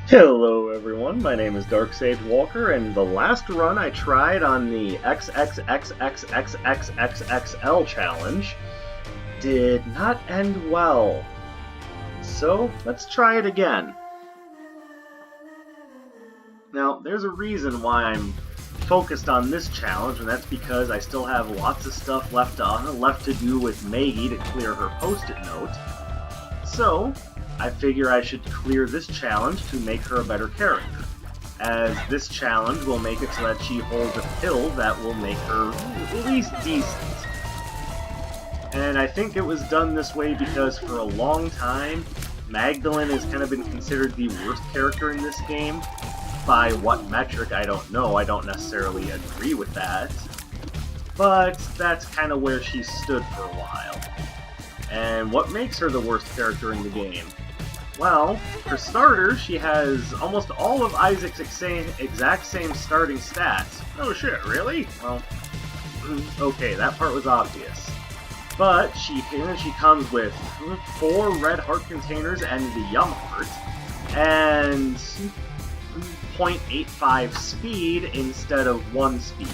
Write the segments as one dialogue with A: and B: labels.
A: Hello everyone, my name is Darksage Walker, and the last run I tried on the XXXXXXXL challenge did not end well. So, let's try it again. Now, there's a reason why I'm focused on this challenge, and that's because I still have lots of stuff left to do with Maggie to clear her post-it note. So, I figure I should clear this challenge to make her a better character, as this challenge will make it so that she holds a pill that will make her at least decent. And I think it was done this way because for a long time, Magdalene has kind of been considered the worst character in this game. By what metric, I don't know. I don't necessarily agree with that. But that's kind of where she stood for a while. And what makes her the worst character in the game? Well, for starters, she has almost all of Isaac's exact same starting stats. Oh shit, really? Well, okay, that part was obvious. But she comes with 4 red heart containers and the Yum Heart, and 0.85 speed instead of 1 speed.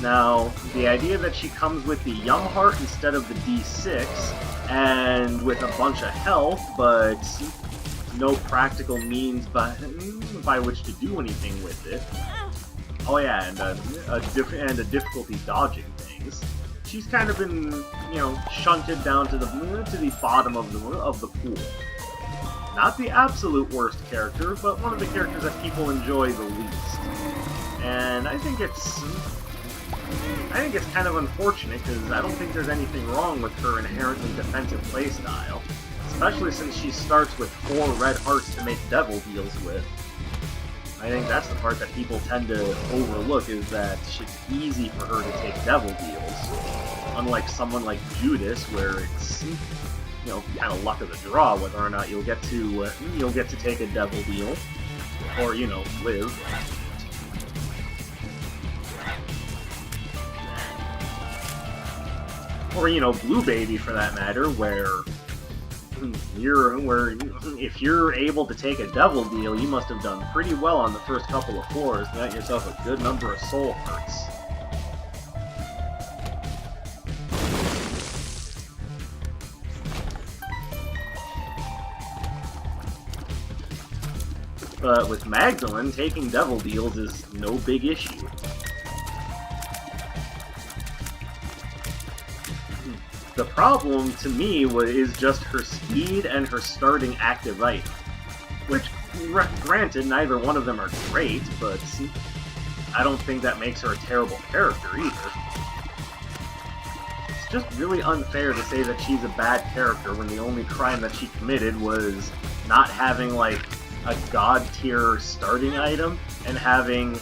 A: Now, the idea that she comes with the Yum Heart instead of the D6, and with a bunch of health, but no practical means by which to do anything with it. Oh yeah, and a difficulty dodging things. She's kind of been, shunted down to the bottom of the pool. Not the absolute worst character, but one of the characters that people enjoy the least. And I think it's kind of unfortunate, because I don't think there's anything wrong with her inherently defensive playstyle, especially since she starts with 4 red hearts to make devil deals with. I think that's the part that people tend to overlook, is that it's easy for her to take devil deals, unlike someone like Judas, where it's kind of luck of the draw whether or not you'll get to take a devil deal, or live. Or, Blue Baby for that matter, where if you're able to take a devil deal, you must have done pretty well on the first couple of floors and got yourself a good number of soul hearts. But with Magdalene, taking devil deals is no big issue. The problem, to me, is just her speed and her starting active item. Which, granted, neither one of them are great, but I don't think that makes her a terrible character either. It's just really unfair to say that she's a bad character when the only crime that she committed was not having, a god-tier starting item and having,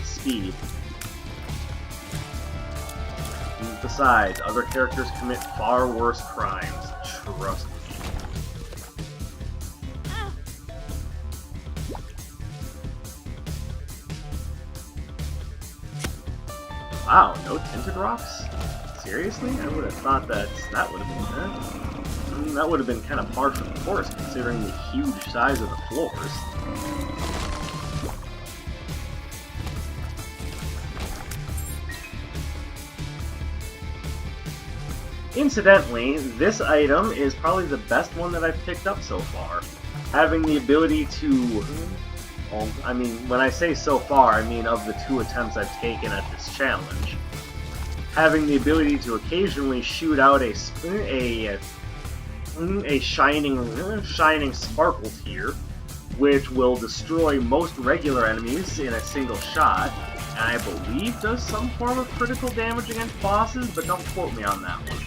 A: speed. Besides, other characters commit far worse crimes, trust me. Wow, no tinted rocks? Seriously? I would have thought that would have been good. That would have been kind of par for the course, considering the huge size of the floors. Incidentally, this item is probably the best one that I've picked up so far. Having the ability to... Well, I mean, when I say so far, I mean of the 2 attempts I've taken at this challenge. Having the ability to occasionally shoot out a shining sparkle tier, which will destroy most regular enemies in a single shot, and I believe does some form of critical damage against bosses, but don't quote me on that one.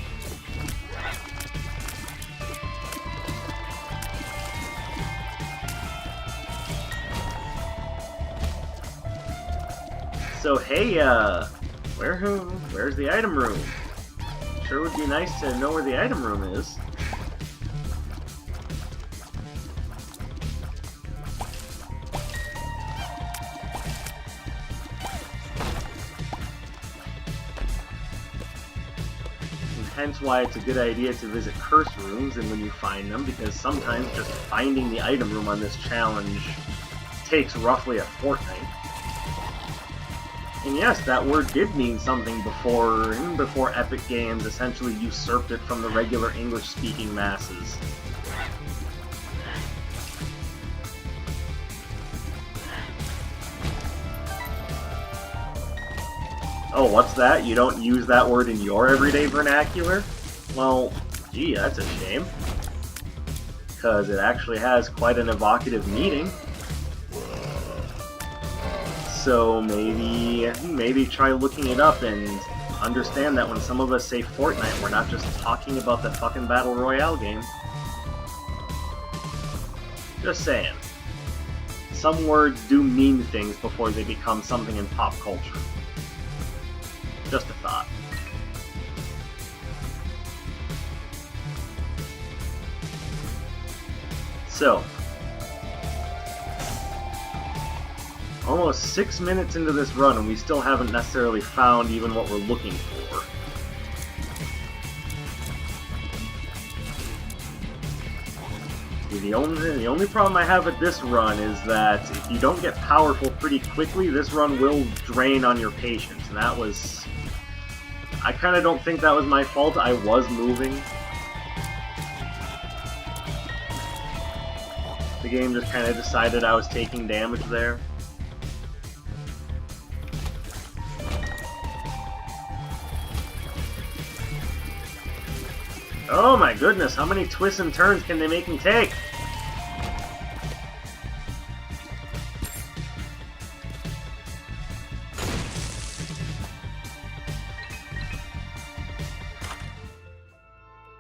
A: So hey, where's the item room? Sure would be nice to know where the item room is. hence why it's a good idea to visit curse rooms and when you find them, because sometimes just finding the item room on this challenge takes roughly a fortnight. And yes, that word did mean something before Epic Games essentially usurped it from the regular English-speaking masses. Oh, what's that? You don't use that word in your everyday vernacular? Well, gee, that's a shame. Because it actually has quite an evocative meaning. So maybe try looking it up and understand that when some of us say Fortnite, we're not just talking about the fucking Battle Royale game. Just saying. Some words do mean things before they become something in pop culture. Just a thought. So, almost 6 minutes into this run and we still haven't necessarily found even what we're looking for. The only problem I have with this run is that if you don't get powerful pretty quickly, this run will drain on your patience, and that was... I kind of don't think that was my fault. I was moving. The game just kind of decided I was taking damage there. Oh my goodness, how many twists and turns can they make me take?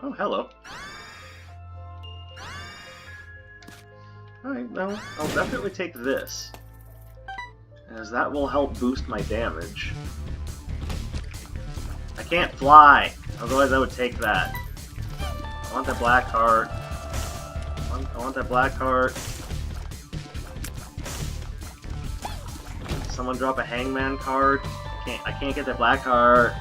A: Oh, hello. Alright, well, I'll definitely take this, as that will help boost my damage. I can't fly, otherwise I would take that. I want that black heart. I want that black heart. Someone drop a hangman card. I can't get that black heart.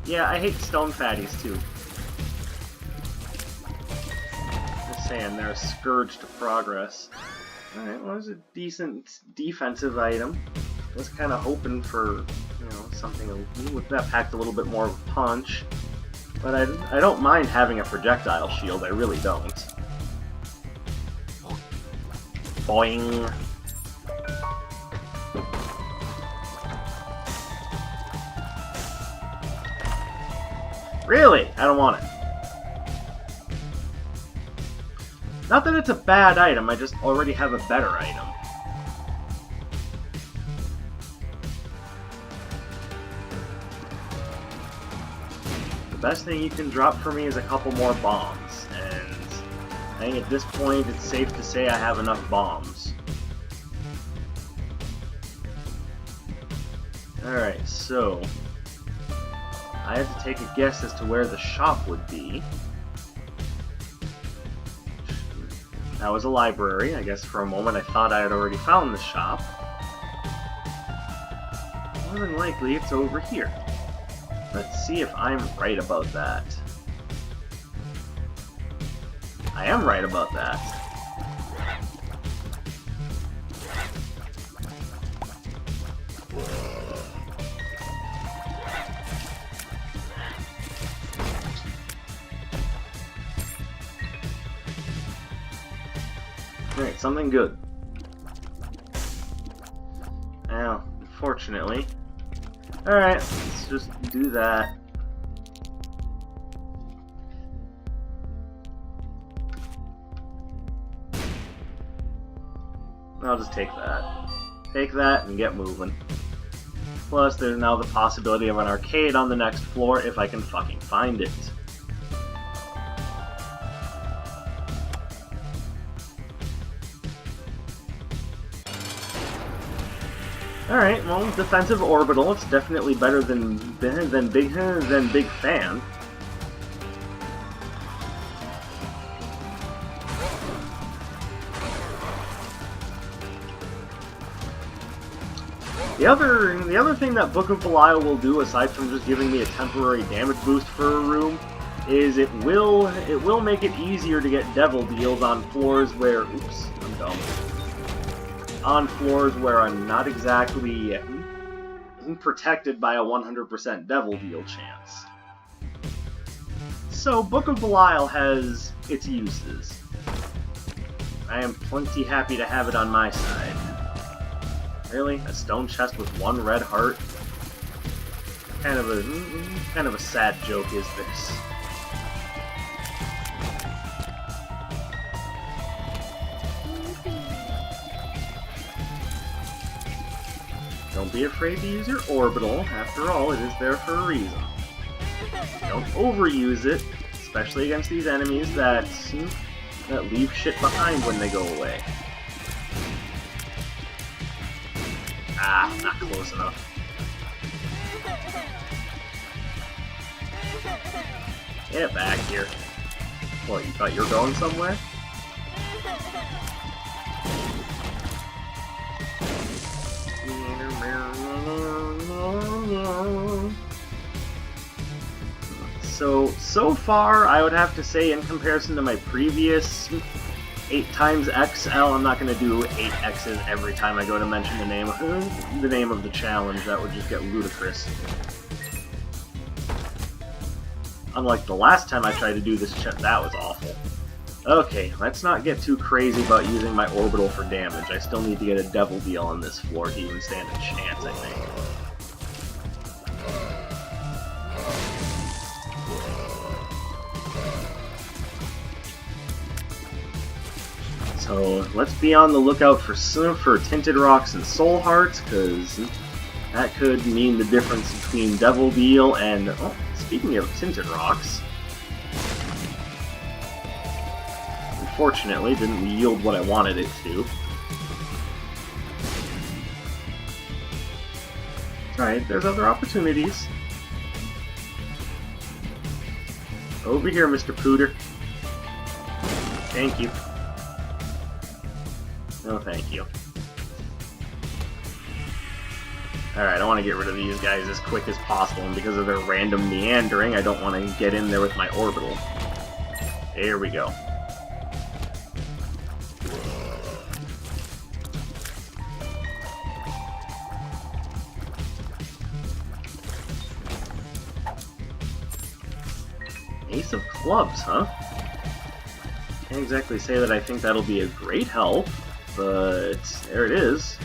A: Yeah, I hate stone fatties too. Saying they're a scourge to progress. Alright, well, there's a decent defensive item. I was kind of hoping for, you know, something that packed a little bit more of a punch. But I don't mind having a projectile shield, I really don't. Boing! Really? I don't want it. Not that it's a bad item, I just already have a better item. The best thing you can drop for me is a couple more bombs, and I think at this point it's safe to say I have enough bombs. Alright, so I have to take a guess as to where the shop would be. That was a library. I guess for a moment I thought I had already found the shop. More than likely it's over here. Let's see if I'm right about that. I am right about that. Alright, something good. Now, unfortunately. Alright, let's just do that. I'll just take that. Take that and get moving. Plus, there's now the possibility of an arcade on the next floor if I can fucking find it. Alright, well, defensive orbital, it's definitely better than big fan. The other thing that Book of Belial will do, aside from just giving me a temporary damage boost for a room, is it will make it easier to get devil deals on floors where, oops, I'm dumb. On floors where I'm not exactly protected by a 100% devil deal chance. So Book of Belial has its uses. I am plenty happy to have it on my side. Really? A stone chest with one red heart? Kind of a sad joke is this. Don't be afraid to use your orbital. After all, it is there for a reason. Don't overuse it, especially against these enemies that leave shit behind when they go away. Ah, not close enough. Get back here. What, you thought you were going somewhere? So far, I would have to say, in comparison to my previous 8xXL, I'm not going to do 8X's every time I go to mention the name of the challenge. That would just get ludicrous. Unlike the last time I tried to do this, that was awful. Okay, let's not get too crazy about using my orbital for damage. I still need to get a devil deal on this floor to even stand a chance, I think. So let's be on the lookout for Tinted Rocks and Soul Hearts, because that could mean the difference between Devil Deal and... Oh, speaking of Tinted Rocks... Unfortunately, didn't yield what I wanted it to. Alright, there's other opportunities. Over here, Mr. Pooter. Thank you. No, thank you. Alright, I want to get rid of these guys as quick as possible, and because of their random meandering, I don't want to get in there with my orbital. There we go. Ace of Clubs, huh? Can't exactly say that I think that'll be a great help, but there it is.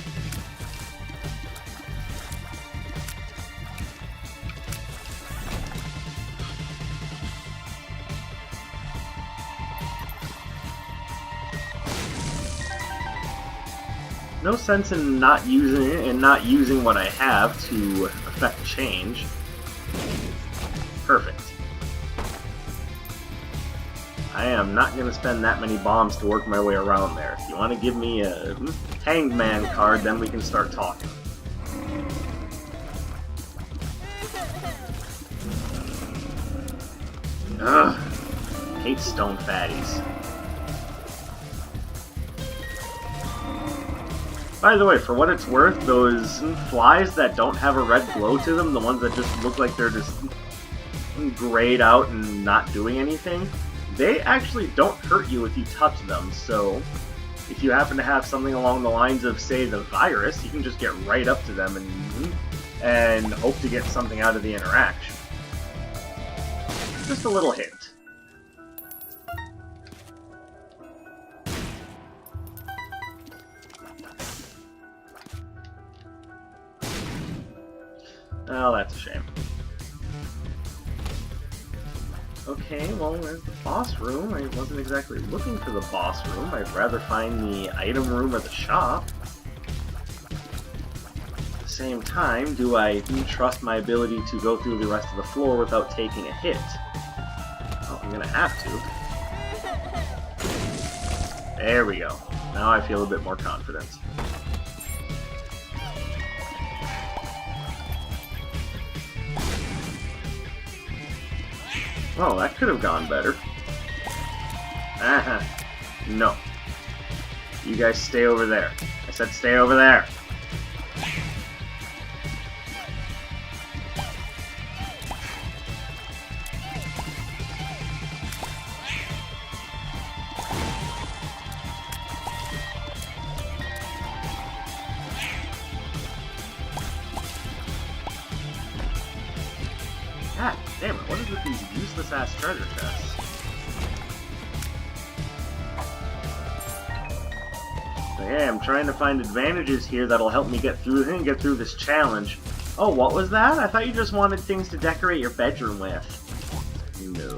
A: No sense in not using what I have to affect change. Perfect. I am not going to spend that many bombs to work my way around there. If you want to give me a Hanged Man card, then we can start talking. Ugh. Hate stone fatties. By the way, for what it's worth, those flies that don't have a red glow to them, the ones that just look like they're just grayed out and not doing anything, they actually don't hurt you if you touch them, so if you happen to have something along the lines of, say, the virus, you can just get right up to them and hope to get something out of the interaction. Just a little hint. Oh, that's a shame. Okay, well, there's the boss room. I wasn't exactly looking for the boss room. I'd rather find the item room or the shop. At the same time, do I trust my ability to go through the rest of the floor without taking a hit? Well, I'm gonna have to. There we go. Now I feel a bit more confident. Oh, that could have gone better. No. You guys stay over there. I said stay over there. is with these useless-ass treasure chests? Okay, I'm trying to find advantages here that'll help me get through this challenge. Oh, what was that? I thought you just wanted things to decorate your bedroom with. No.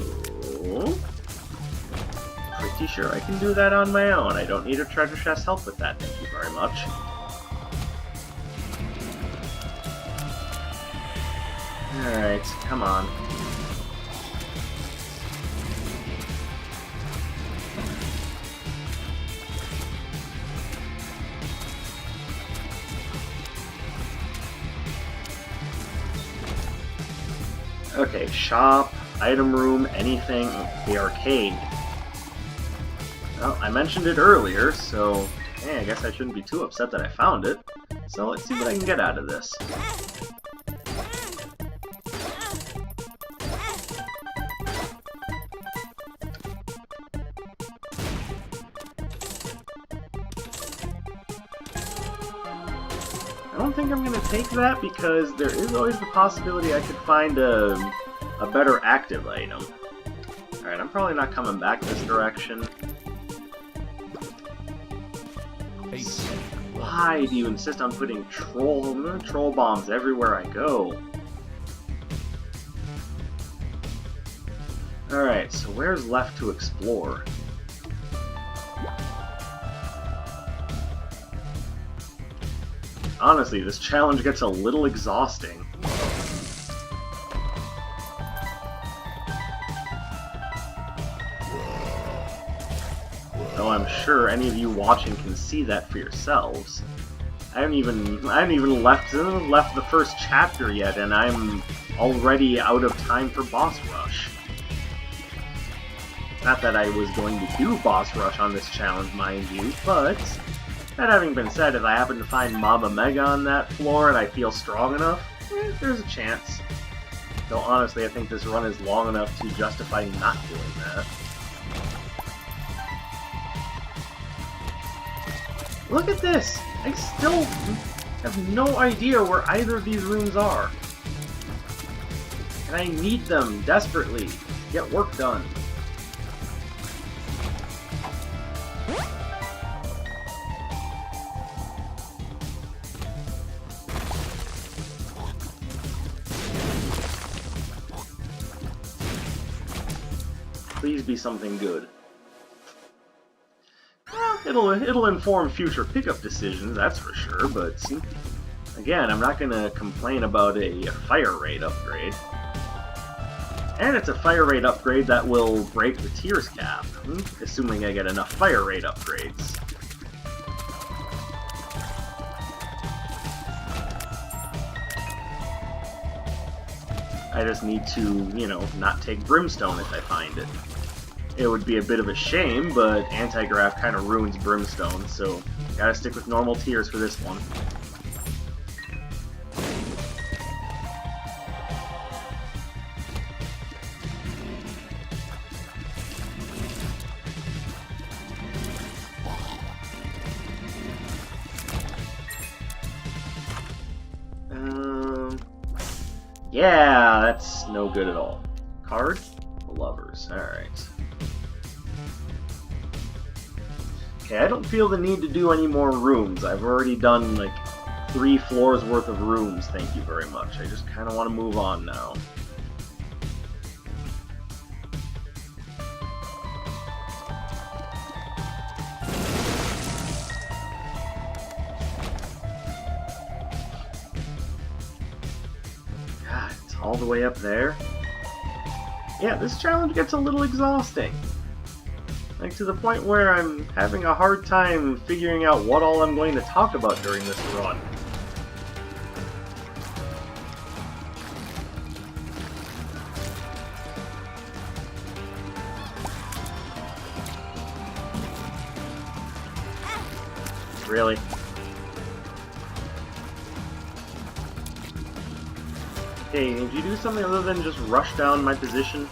A: Pretty sure I can do that on my own. I don't need a treasure chest help with that, thank you very much. Alright, come on. Okay, shop, item room, anything. The arcade. Well, I mentioned it earlier, so I guess I shouldn't be too upset that I found it. So let's see what I can get out of this. I don't think I'm going to take that because there is always the possibility I could find a better active item. Alright, I'm probably not coming back this direction. Why do you insist on putting troll bombs everywhere I go? Alright, so where's left to explore? Honestly, this challenge gets a little exhausting. Though I'm sure any of you watching can see that for yourselves. I haven't even left the first chapter yet, and I'm already out of time for boss rush. Not that I was going to do boss rush on this challenge, mind you, but that having been said, if I happen to find Mama Mega on that floor and I feel strong enough, there's a chance. Though honestly, I think this run is long enough to justify not doing that. Look at this! I still have no idea where either of these rooms are. And I need them desperately to get work done. Please be something good. Well, it'll inform future pickup decisions, that's for sure, but again, I'm not gonna complain about a fire rate upgrade. And it's a fire rate upgrade that will break the tears cap, assuming I get enough fire rate upgrades. I just need to, not take Brimstone if I find it. It would be a bit of a shame, but Anti-Grav kind of ruins Brimstone, so gotta stick with normal tears for this one. Yeah, that's no good at all. Card? The lovers. Alright. Okay, I don't feel the need to do any more rooms. I've already done, like, 3 floors worth of rooms, thank you very much. I just kind of want to move on now. All the way up there. Yeah, this challenge gets a little exhausting. Like, to the point where I'm having a hard time figuring out what all I'm going to talk about during this run. Really? Hey, did you do something other than just rush down my position?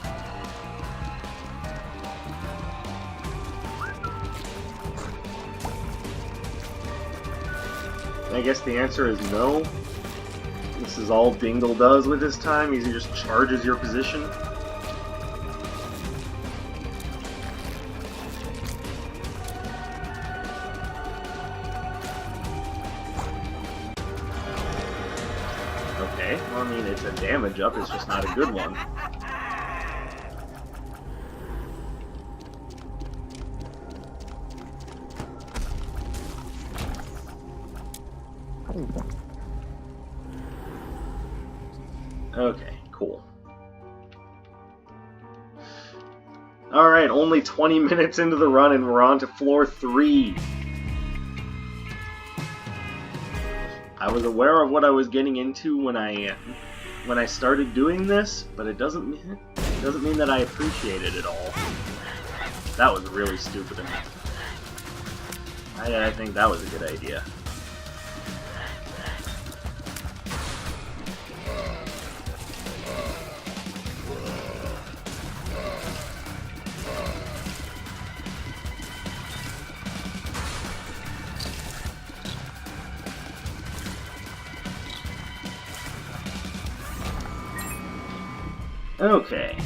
A: I guess the answer is no. This is all Dingle does with his time, he just charges your position. Okay, well, I mean, it's a damage up, it's just not a good one. Okay, cool. Alright, only 20 minutes into the run and we're on to floor 3. I was aware of what I was getting into when I started doing this, but it doesn't mean that I appreciate it at all. That was really stupid of me. I think that was a good idea. Okay.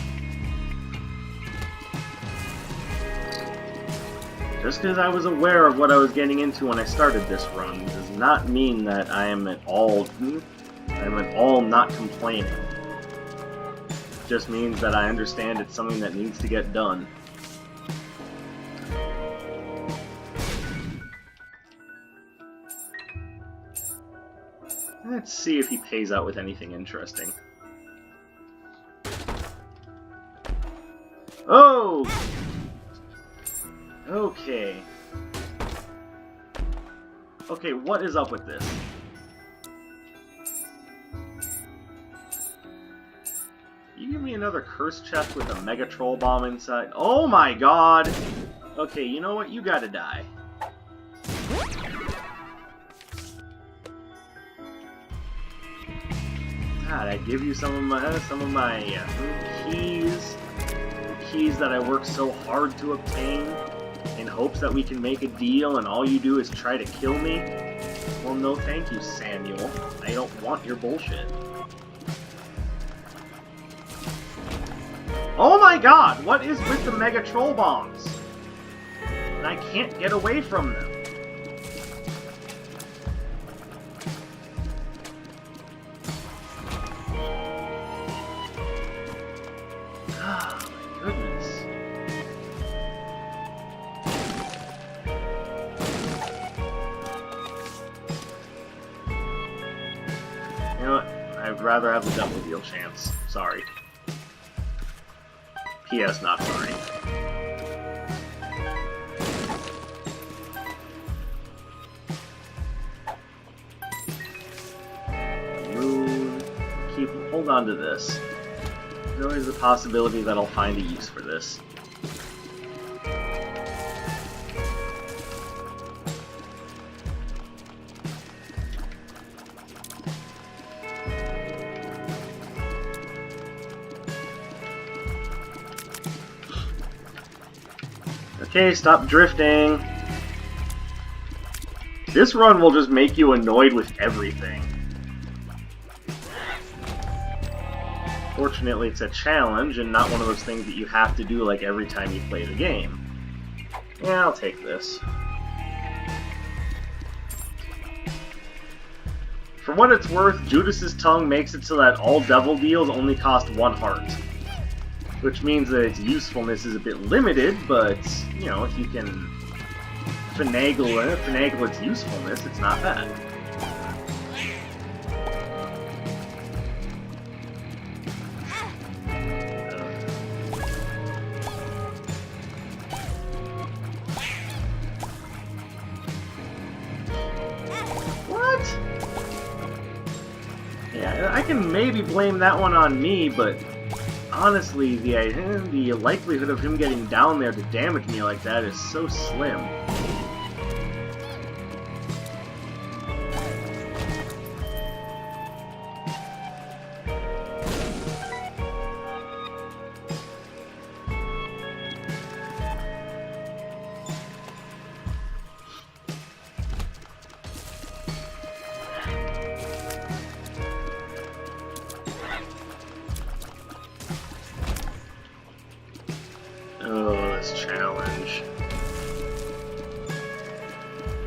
A: Just because I was aware of what I was getting into when I started this run does not mean that I am at all not complaining. It just means that I understand it's something that needs to get done. Let's see if he pays out with anything interesting. Oh! Okay. Okay, what is up with this? You give me another curse chest with a mega troll bomb inside? Oh my god! Okay, you know what? You gotta die. God, I give you some of my keys that I worked so hard to obtain in hopes that we can make a deal, and all you do is try to kill me? Well, no thank you, Samuel. I don't want your bullshit. Oh my god, what is with the mega troll bombs? And I can't get away from them. I'd rather have the double deal chance. Sorry. P.S. not sorry. Moon. Hold on to this. There's always the possibility that I'll find a use for this. Okay, stop drifting. This run will just make you annoyed with everything. Fortunately, it's a challenge and not one of those things that you have to do like every time you play the game. Yeah, I'll take this. For what it's worth, Judas's tongue makes it so that all devil deals only cost 1 heart. Which means that its usefulness is a bit limited, but, you know, if you can finagle its usefulness, it's not bad. What? Yeah, I can maybe blame that one on me, but honestly, the likelihood of him getting down there to damage me like that is so slim.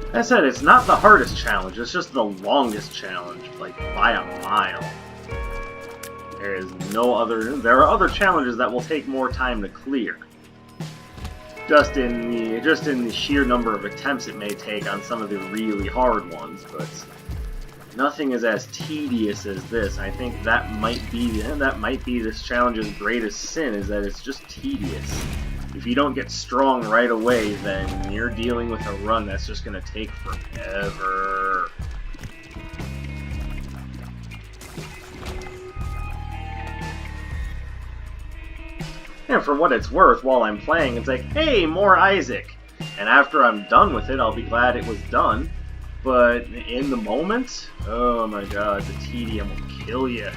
A: Like I said, it's not the hardest challenge, it's just the longest challenge, like, by a mile. There is no other... There are other challenges that will take more time to clear. Just in the sheer number of attempts it may take on some of the really hard ones, but nothing is as tedious as this. I think that might be this challenge's greatest sin, is that it's just tedious. If you don't get strong right away, then you're dealing with a run that's just going to take forever. And for what it's worth, while I'm playing, it's like, hey, more Isaac! And after I'm done with it, I'll be glad it was done. But in the moment, oh my god, the tedium will kill you.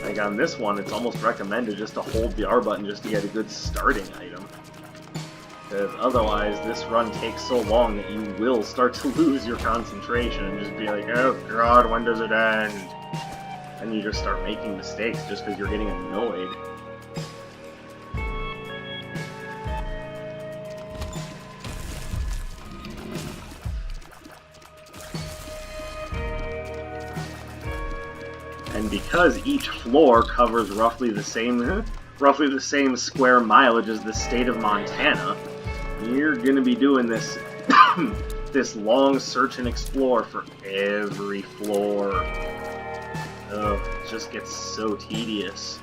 A: Like on this one, it's almost recommended just to hold the R button just to get a good starting item. Because otherwise, this run takes so long that you will start to lose your concentration and just be like, oh god, when does it end? And you just start making mistakes just because you're getting annoyed. And because each floor covers roughly the same square mileage as the state of Montana, you're gonna be doing this this long search and explore for every floor. Ugh, it just gets so tedious.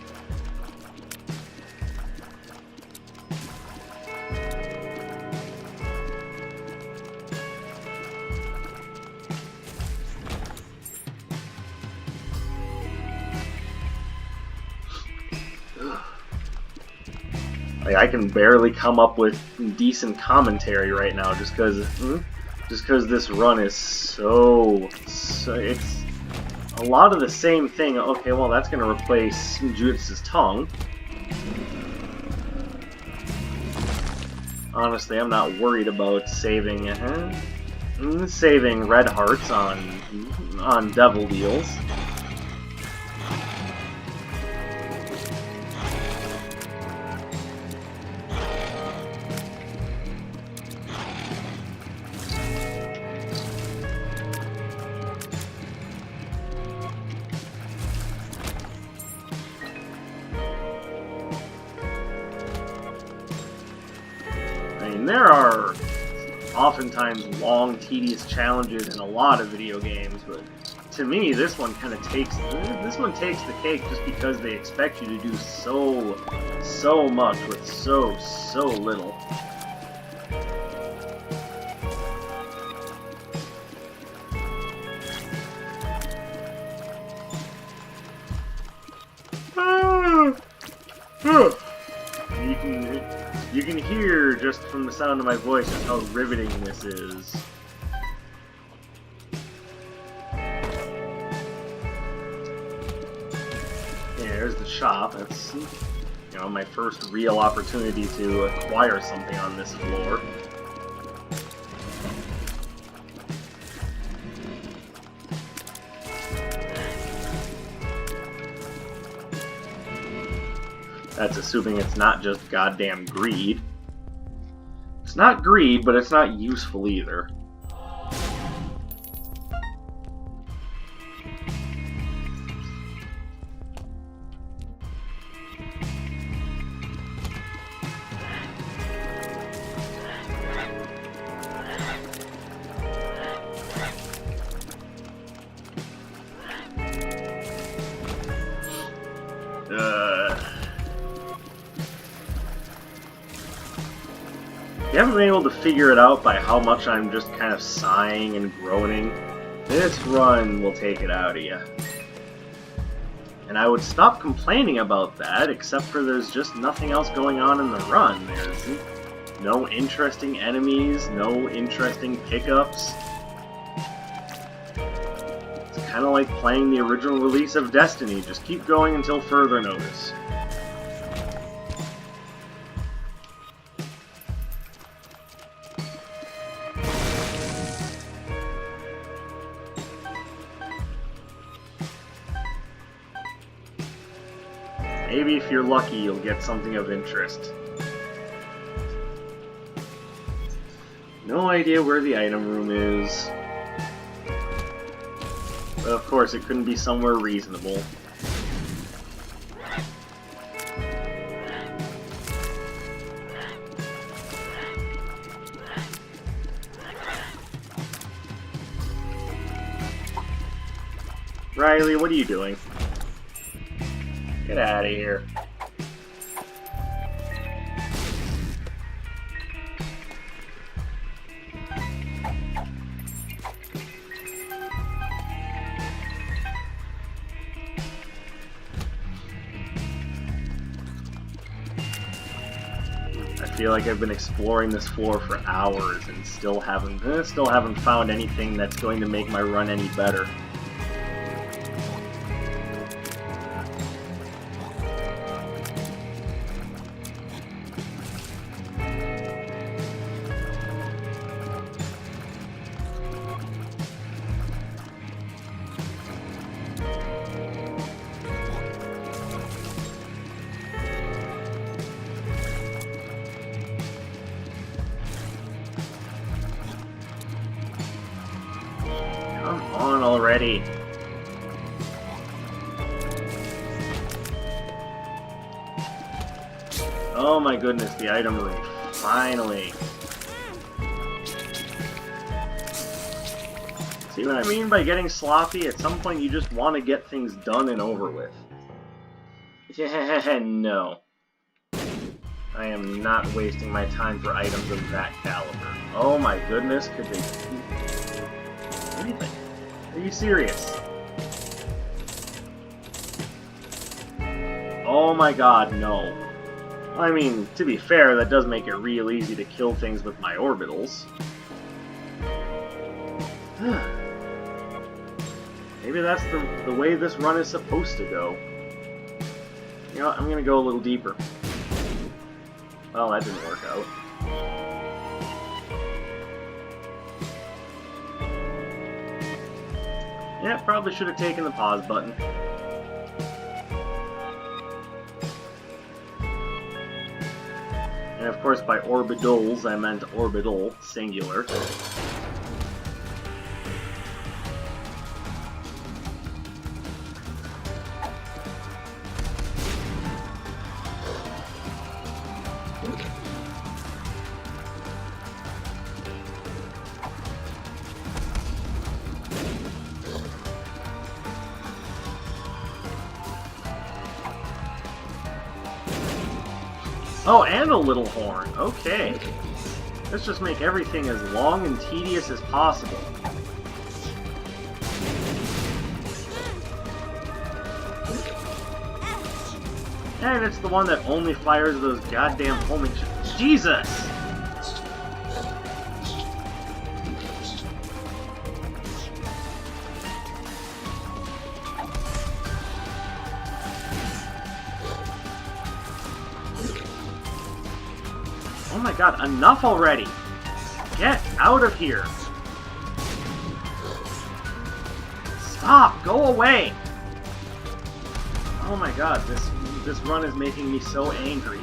A: Like, I can barely come up with decent commentary right now just because this run is so it's a lot of the same thing. Okay, well that's gonna replace Judith's tongue. Honestly, I'm not worried about saving red hearts on devil deals. There are oftentimes long, tedious challenges in a lot of video games, but to me, this one kind of takes the cake just because they expect you to do so much with so little. You can hear just from the sound of my voice just how riveting this is. Yeah, there's the shop. That's, you know, my first real opportunity to acquire something on this floor. That's assuming it's not just goddamn greed. It's not greed, but it's not useful either. You haven't been able to figure it out by how much I'm just kind of sighing and groaning. This run will take it out of you. And I would stop complaining about that, except for there's just nothing else going on in the run. There's no interesting enemies, no interesting pickups. It's kind of like playing the original release of Destiny. Just keep going until further notice. maybe if you're lucky, you'll get something of interest. No idea where the item room is. But of course, it couldn't be somewhere reasonable. Riley, what are you doing? Get out of here. I feel like I've been exploring this floor for hours and still haven't found anything that's going to make my run any better. Come on already. Oh my goodness, the item room. Finally. See what I mean by getting sloppy? At some point you just want to get things done and over with. Yeah, no. I am not wasting my time for items of that caliber. Oh my goodness, could they... Anything? Are you serious? Oh my god, no. I mean, to be fair, that does make it real easy to kill things with my orbitals. Maybe that's the way this run is supposed to go. You know what, I'm gonna go a little deeper. Well, that didn't work out. Yeah, probably should have taken the pause button. And of course, by orbitals, I meant orbital, singular. Oh, and a little horn. Okay. Let's just make everything as long and tedious as possible. And it's the one that only fires those goddamn homing shots. Jesus! Oh my god, enough already! Get out of here! Stop! Go away! Oh my god, this run is making me so angry.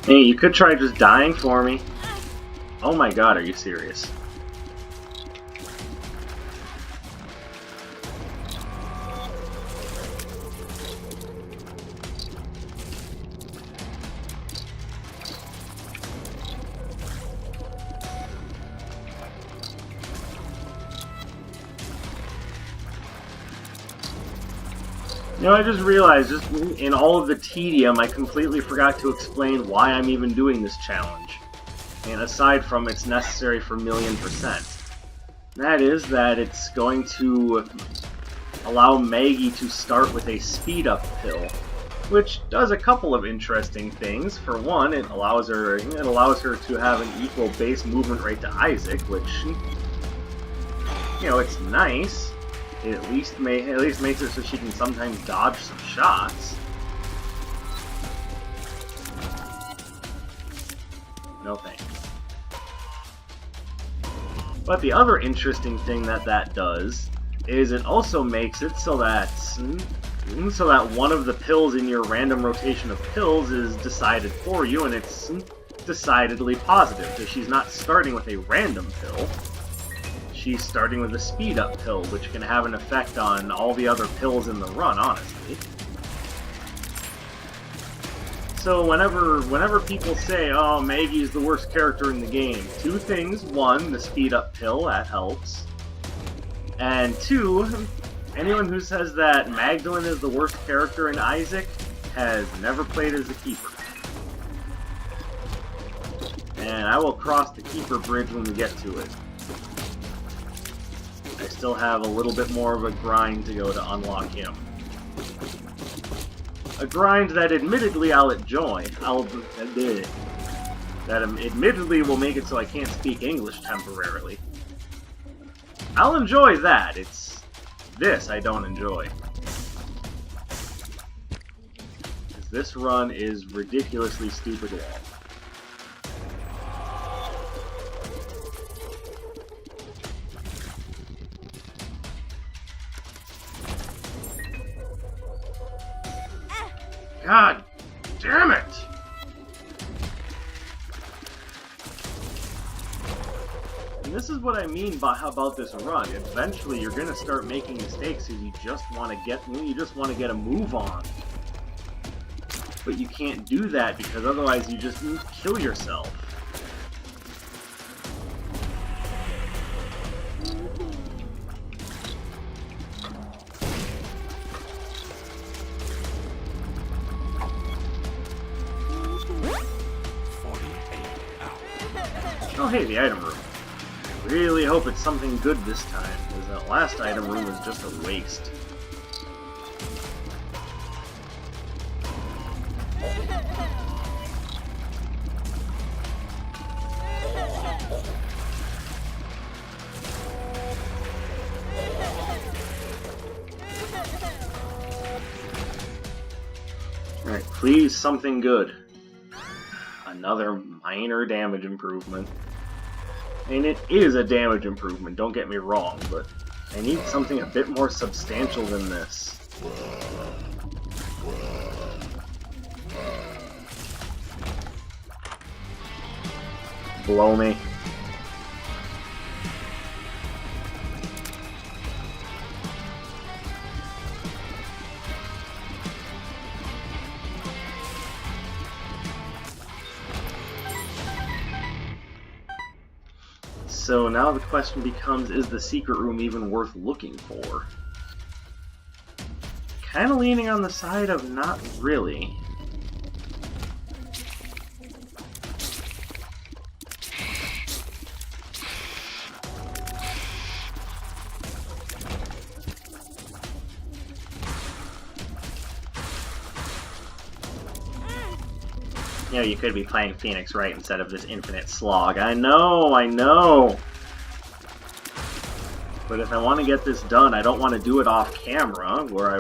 A: Hey, you could try just dying for me. Oh my god, are you serious? You know, I just realized, just in all of the tedium, I completely forgot to explain why I'm even doing this challenge. And aside from it's necessary for 1,000,000%. That is that it's going to allow Maggie to start with a speed-up pill, which does a couple of interesting things. For one, it allows her to have an equal base movement rate to Isaac, which, you know, it's nice. It at least makes it so she can sometimes dodge some shots. No thanks. But the other interesting thing that does is it also makes it so that one of the pills in your random rotation of pills is decided for you, and it's decidedly positive. So she's not starting with a random pill. She's starting with a speed-up pill, which can have an effect on all the other pills in the run, honestly. So whenever people say, oh, Maggie's the worst character in the game, two things. One, the speed-up pill, that helps. And two, anyone who says that Magdalene is the worst character in Isaac has never played as a keeper. And I will cross the keeper bridge when we get to it. I still have a little bit more of a grind to go to unlock him. A grind that admittedly I'll enjoy. That admittedly will make it so I can't speak English temporarily. I'll enjoy that. It's this I don't enjoy. This run is ridiculously stupid long. God damn it! And this is what I mean by about this run. Eventually, you're gonna start making mistakes because you just want to get a move on. But you can't do that because otherwise you just kill yourself. Oh hey, the item room. I really hope it's something good this time, because that last item room was just a waste. Alright, please something good. Another minor damage improvement. And it is a damage improvement, don't get me wrong, but I need something a bit more substantial than this. Blow me. So now the question becomes, is the secret room even worth looking for? Kinda leaning on the side of not really. You know, you could be playing Phoenix Wright instead of this infinite slog. I know! But if I want to get this done, I don't want to do it off camera, where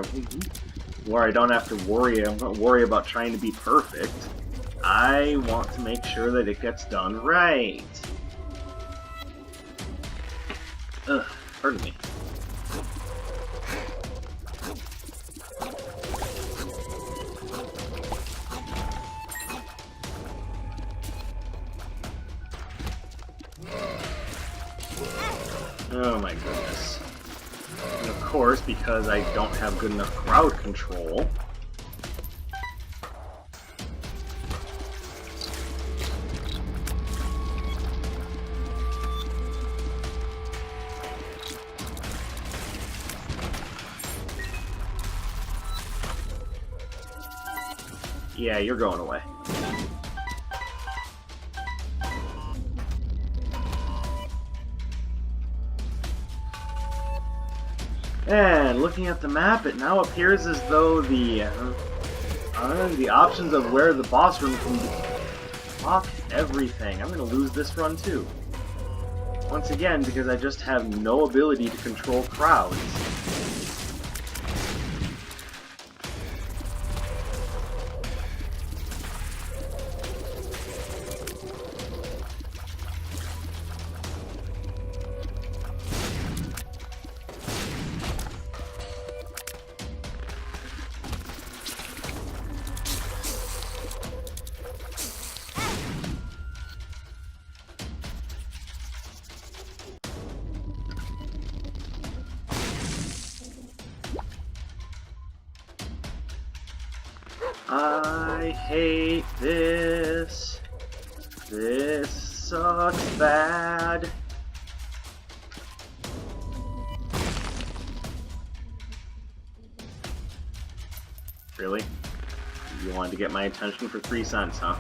A: I don't have to worry about trying to be perfect. I want to make sure that it gets done right. Ugh, pardon me. Oh my goodness. And of course, because I don't have good enough crowd control, yeah, you're going away. looking at the map, it now appears as though the options of where the boss room can be. Fuck everything. I'm gonna lose this run too. Once again, because I just have no ability to control crowds. I hate this. This sucks bad. Really? You wanted to get my attention for 3 cents, huh?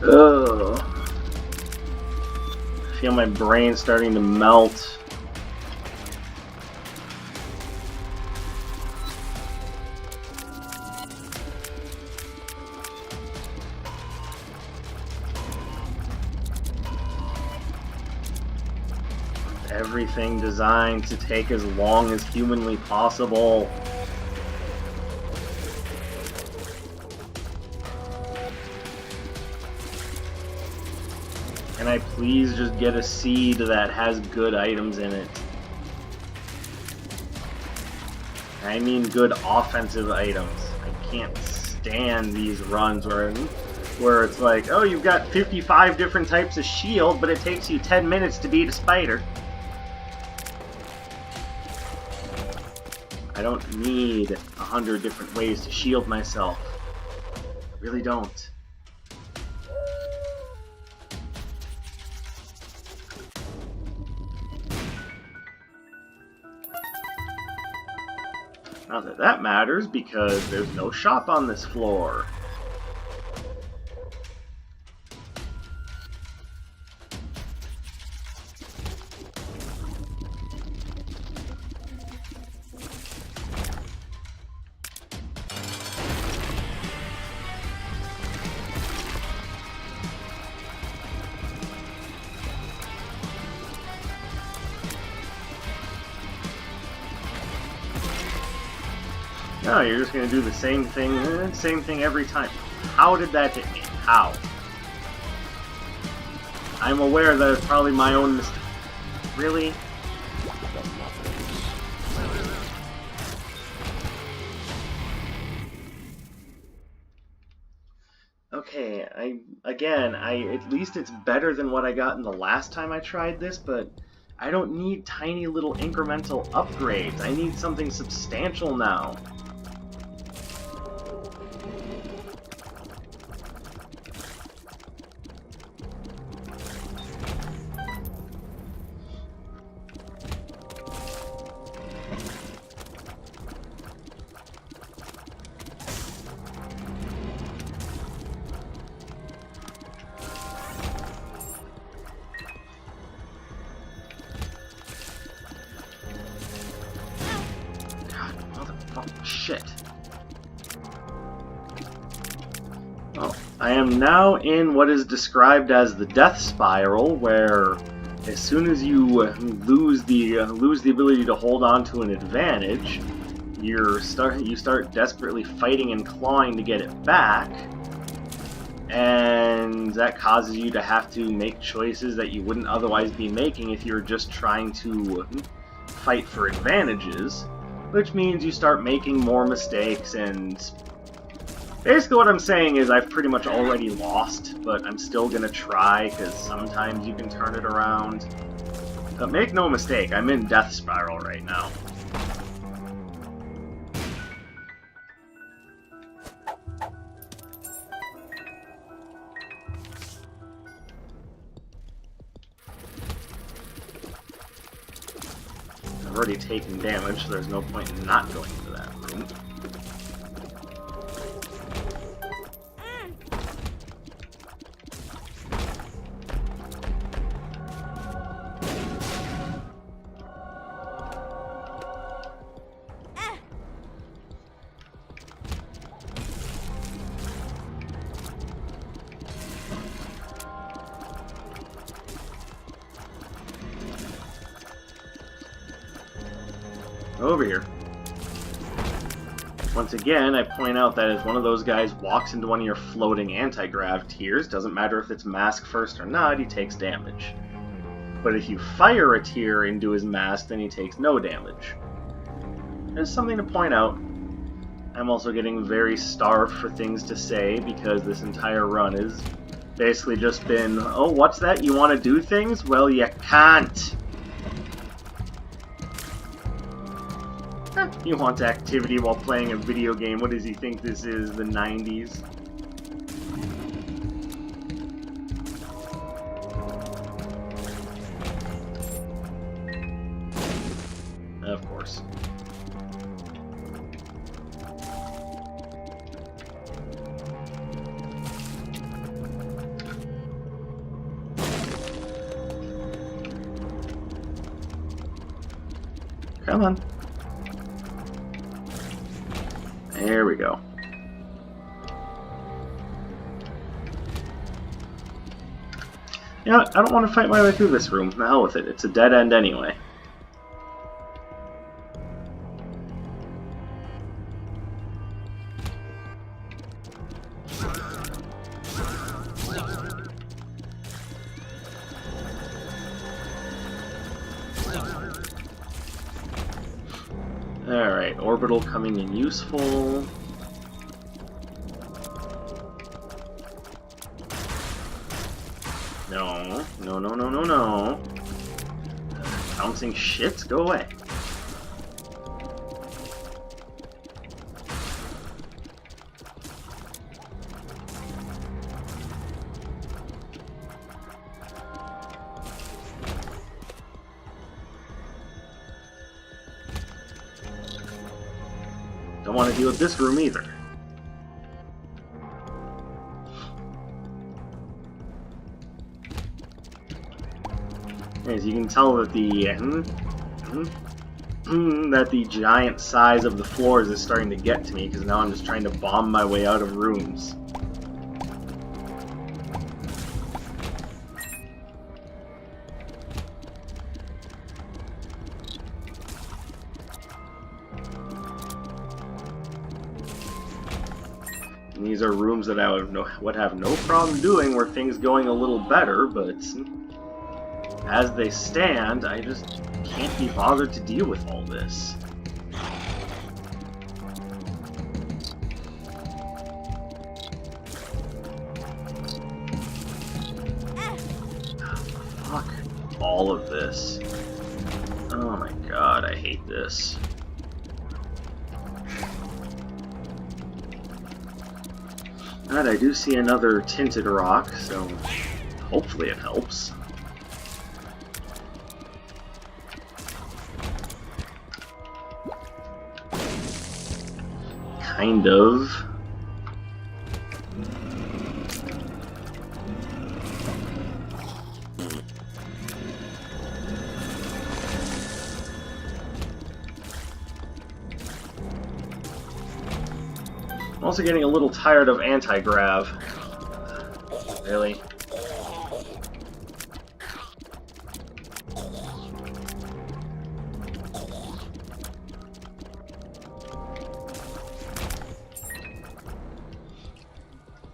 A: Ugh. I feel my brain starting to melt. Everything designed to take as long as humanly possible. Can I please just get a seed that has good items in it? I mean good offensive items. I can't stand these runs where it's like, oh, you've got 55 different types of shield, but it takes you 10 minutes to beat a spider. I don't need 100 different ways to shield myself. I really don't. Not that that matters, because there's no shop on this floor. No, you're just gonna do the same thing every time. How did that hit me? How? I'm aware that it's probably my own mistake. Really? Okay, at least it's better than what I got in the last time I tried this, but I don't need tiny little incremental upgrades. I need something substantial now. Shit. Well, I am now in what is described as the death spiral, where as soon as you lose the ability to hold on to an advantage, you start desperately fighting and clawing to get it back, and that causes you to have to make choices that you wouldn't otherwise be making if you were just trying to fight for advantages. Which means you start making more mistakes and Basically what I'm saying is I've pretty much already lost, but I'm still gonna try, because sometimes you can turn it around. But make no mistake, I'm in Death Spiral right now. I've already taken damage, so there's no point in not going into that room. Over here. Once again, I point out that if one of those guys walks into one of your floating anti-grav tiers, doesn't matter if it's mask first or not, he takes damage. But if you fire a tier into his mask, then he takes no damage. There's something to point out. I'm also getting very starved for things to say, because this entire run has basically just been, oh, what's that? You want to do things? Well, you can't! You want activity while playing a video game. What does he think this is, the 90s? Of course. Come on. There we go. You know what? I don't want to fight my way through this room. The hell with it. It's a dead end anyway. Alright, orbital coming in useful. No, no, no, no, no, no. Bouncing shit, go away. Don't want to deal with this room either. As you can tell that the giant size of the floors is starting to get to me, because now I'm just trying to bomb my way out of rooms. And these are rooms that I would have no problem doing were things going a little better, but as they stand, I just can't be bothered to deal with all this. Fuck all of this. Oh my god, I hate this. And I do see another tinted rock, so hopefully it helps. Kind of. I'm also getting a little tired of anti-grav. Really?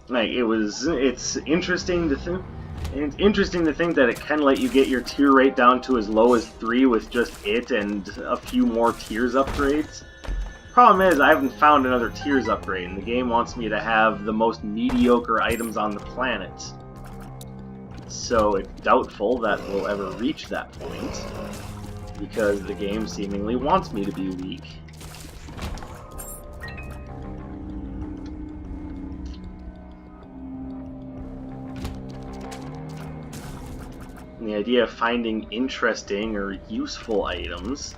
A: Like, it's interesting to think. It's interesting to think that it can let you get your tier rate down to as low as 3 with just it and a few more tiers upgrades. problem is, I haven't found another Tears upgrade, and the game wants me to have the most mediocre items on the planet. So it's doubtful that we'll ever reach that point, because the game seemingly wants me to be weak. And the idea of finding interesting or useful items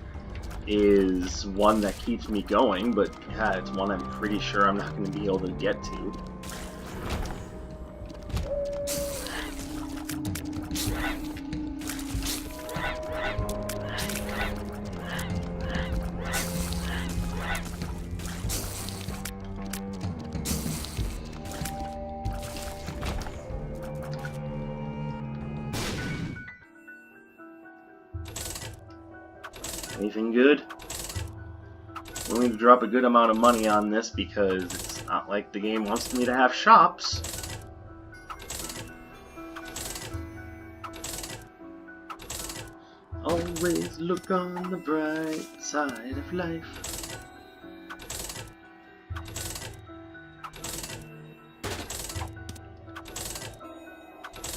A: is one that keeps me going, but yeah, it's one I'm pretty sure I'm not going to be able to get to. Anything good? Willing to drop a good amount of money on this because it's not like the game wants me to have shops. Always look on the bright side of life.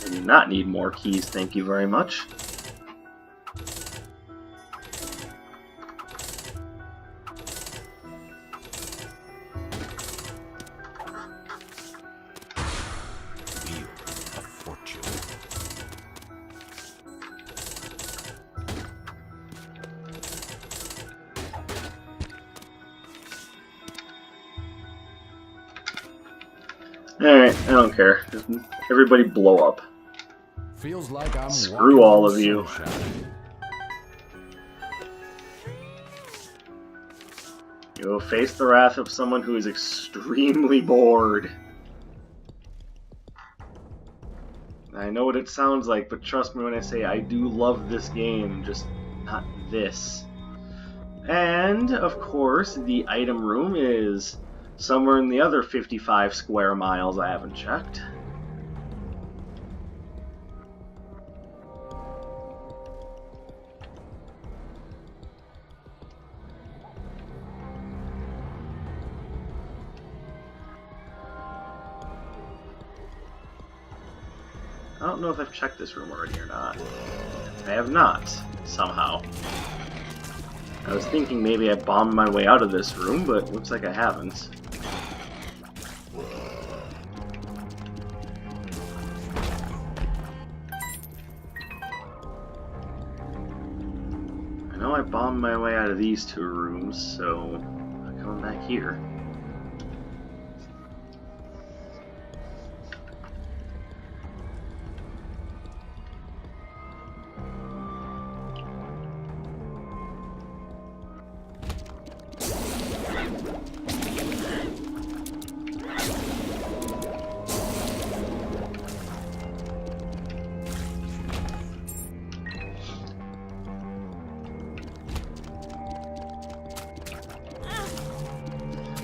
A: I do not need more keys, thank you very much. Alright, I don't care. Just everybody blow up.
B: Feels like I'm
A: Screw all of you. You will face the wrath of someone who is extremely bored. I know what it sounds like, but trust me when I say I do love this game, just not this. And, of course, the item room is somewhere in the other 55 square miles I haven't checked. I don't know if I've checked this room already or not. I have not, somehow. I was thinking maybe I bombed my way out of this room, but looks like I haven't. I know I bombed my way out of these two rooms, so I'm coming back here.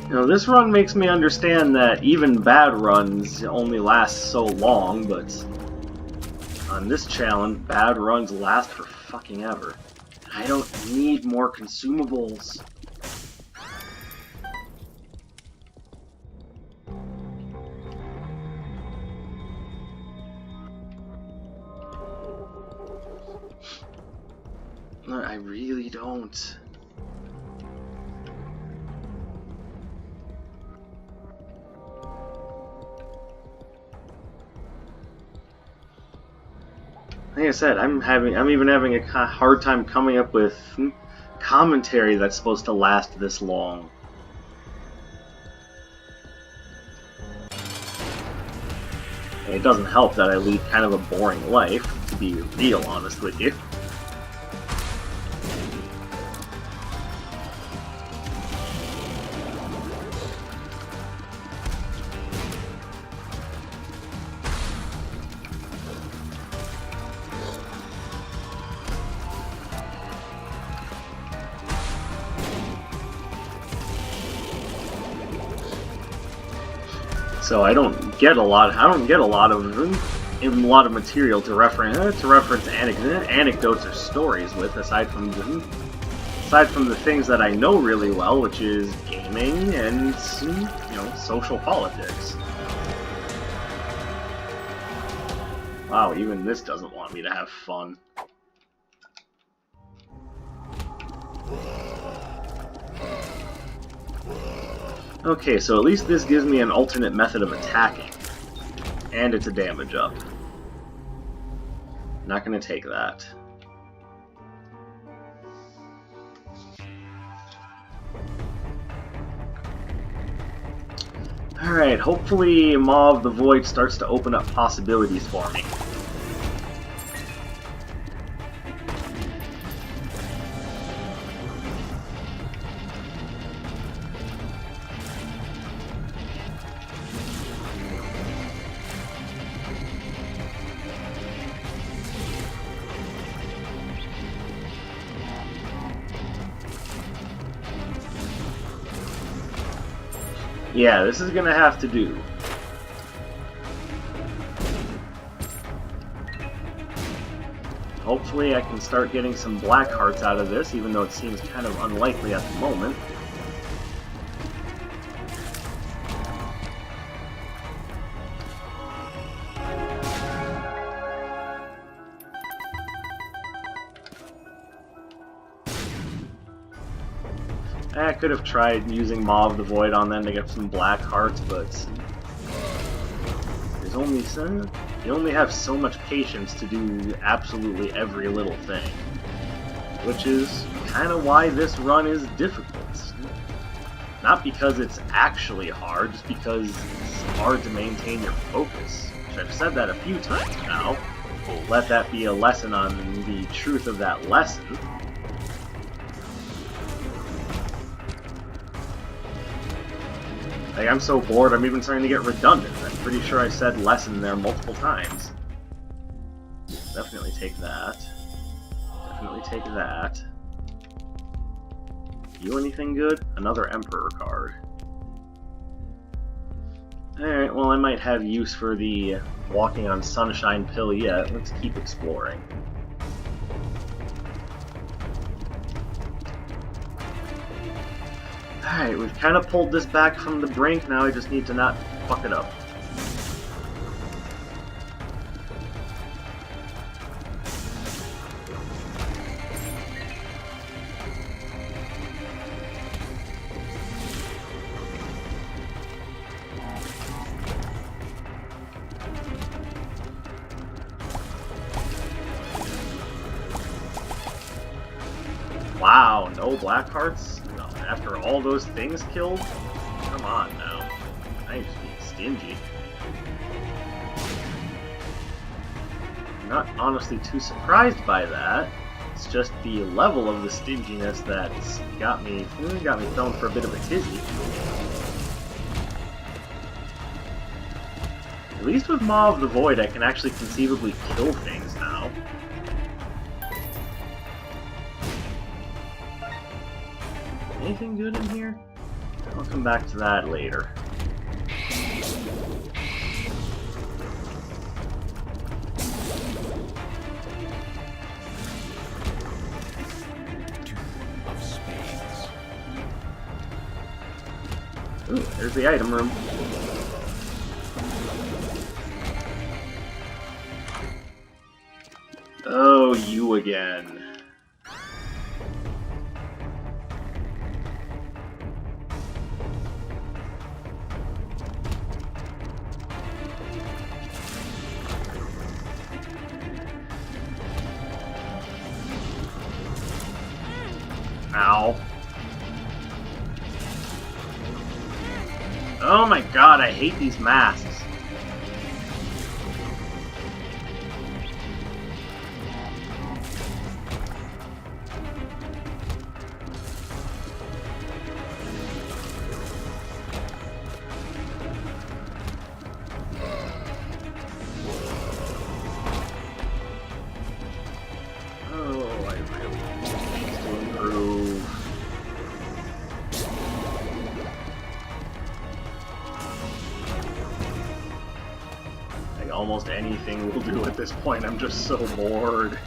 A: You know, this run makes me understand that even bad runs only last so long, but on this challenge, bad runs last for fucking ever. I don't need more consumables. I really don't. Like I said, I'm even having a hard time coming up with commentary that's supposed to last this long. And it doesn't help that I lead kind of a boring life, to be real honest with you. So I don't get a lot of material to reference anecdotes or stories with, aside from the things that I know really well, which is gaming and, you know, social politics. Wow, even this doesn't want me to have fun. Okay, so at least this gives me an alternate method of attacking. And it's a damage up. Not gonna take that. Alright, hopefully Maw of the Void starts to open up possibilities for me. Yeah, this is gonna have to do. Hopefully I can start getting some black hearts out of this, even though it seems kind of unlikely at the moment. I could have tried using Maw of the Void on them to get some black hearts, but there's only some. You only have so much patience to do absolutely every little thing, which is kind of why this run is difficult. Not because it's actually hard, just because it's hard to maintain your focus. Which I've said that a few times now. Let that be a lesson on the truth of that lesson. Like, I'm so bored, I'm even starting to get redundant. I'm pretty sure I said lesson there multiple times. Definitely take that. Definitely take that. You anything good? Another Emperor card. Alright, well I might have use for the Walking on Sunshine pill yet. Let's keep exploring. Alright, we've kind of pulled this back from the brink, now I just need to not fuck it up. Wow, no black hearts? After all those things killed? Come on now. I'm just being stingy. I'm not honestly too surprised by that. It's just the level of the stinginess that's got me thrown for a bit of a tizzy. At least with Maw of the Void I can actually conceivably kill things now. Anything good in here? I'll come back to that later. Ooh, there's the item room. Oh, you again. Ow. Oh my god, I hate these masks. Almost anything will do at this point, I'm just so bored.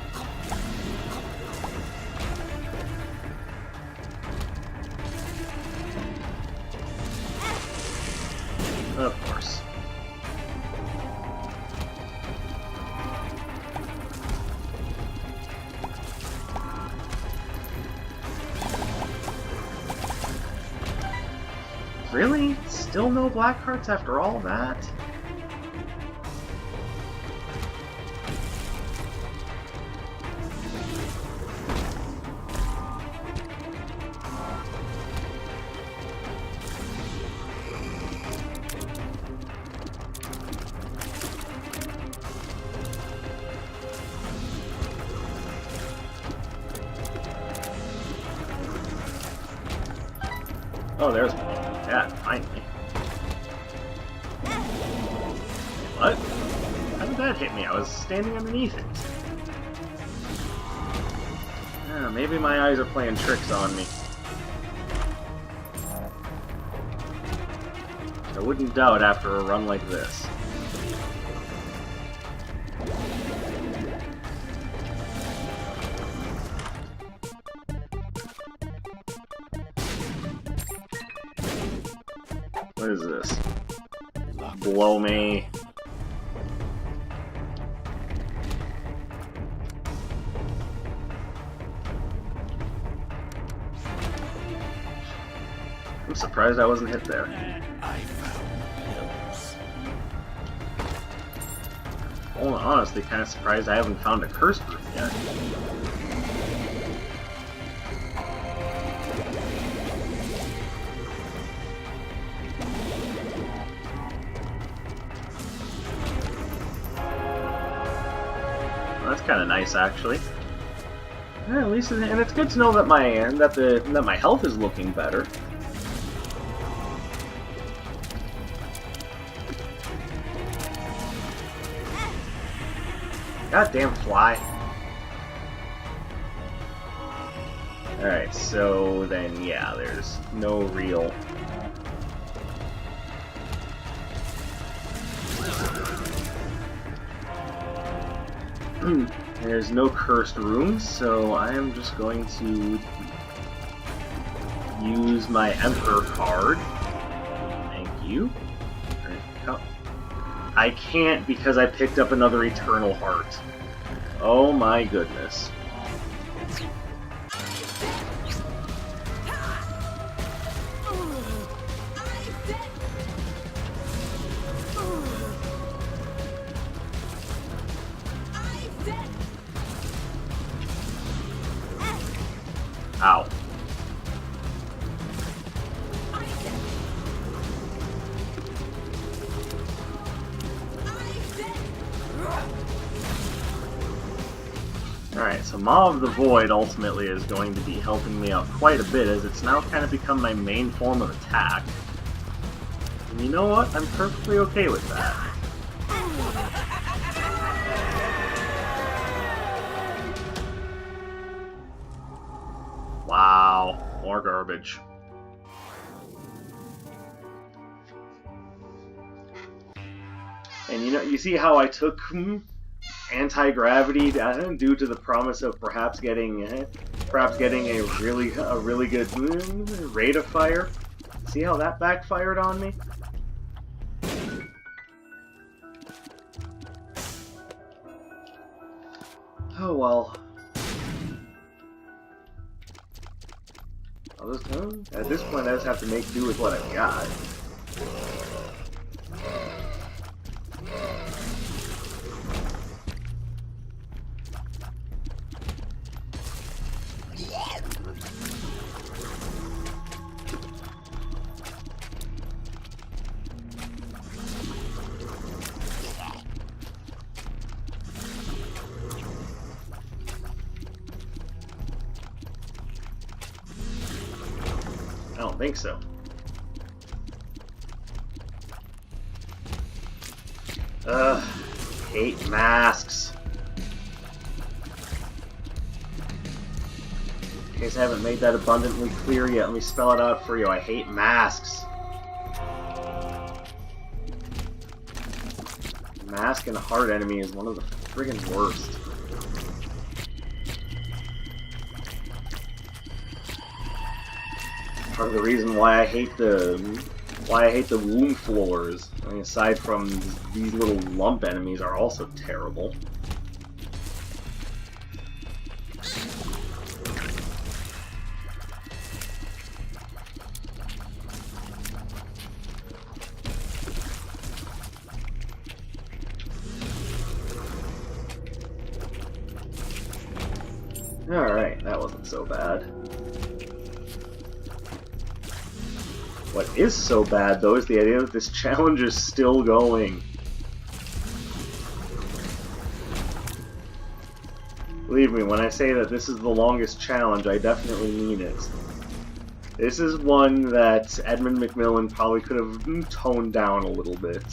A: Really? Still no black hearts after all that? Oh, there's one. Yeah, finally. What? How did that hit me? I was standing underneath it. Yeah, maybe my eyes are playing tricks on me. I wouldn't doubt after a run like this. What is this? Blow me. I'm surprised I wasn't hit there.
B: I found pills.
A: Well, honestly, kind of surprised I haven't found a cursed room yet. That's kind of nice, actually. Yeah, at least, and it's good to know that my health is looking better. Goddamn fly. Alright, so then, yeah, there's no real... There's no cursed rooms, so I am just going to use my Emperor card. Thank you. Oh. I can't because I picked up another Eternal Heart. Oh my goodness. Ow. Alright, so Maw of the Void ultimately is going to be helping me out quite a bit, as it's now kind of become my main form of attack. And you know what? I'm perfectly okay with that. Wow, more garbage. And you see how I took anti-gravity due to the promise of perhaps getting a really good rate of fire. See how that backfired on me? Oh well. At this point, I just have to make do with what I've got. I don't think so. Ugh, hate masks. In case I haven't made that abundantly clear yet, let me spell it out for you. I hate masks. Mask and heart enemy is one of the friggin' worst. Part of the reason why I hate the womb floors. I mean, aside from these little lump enemies are also terrible. Alright, that wasn't so bad. What is so bad, though, is the idea that this challenge is still going. Believe me, when I say that this is the longest challenge, I definitely mean it. This is one that Edmund McMillan probably could have toned down a little bit.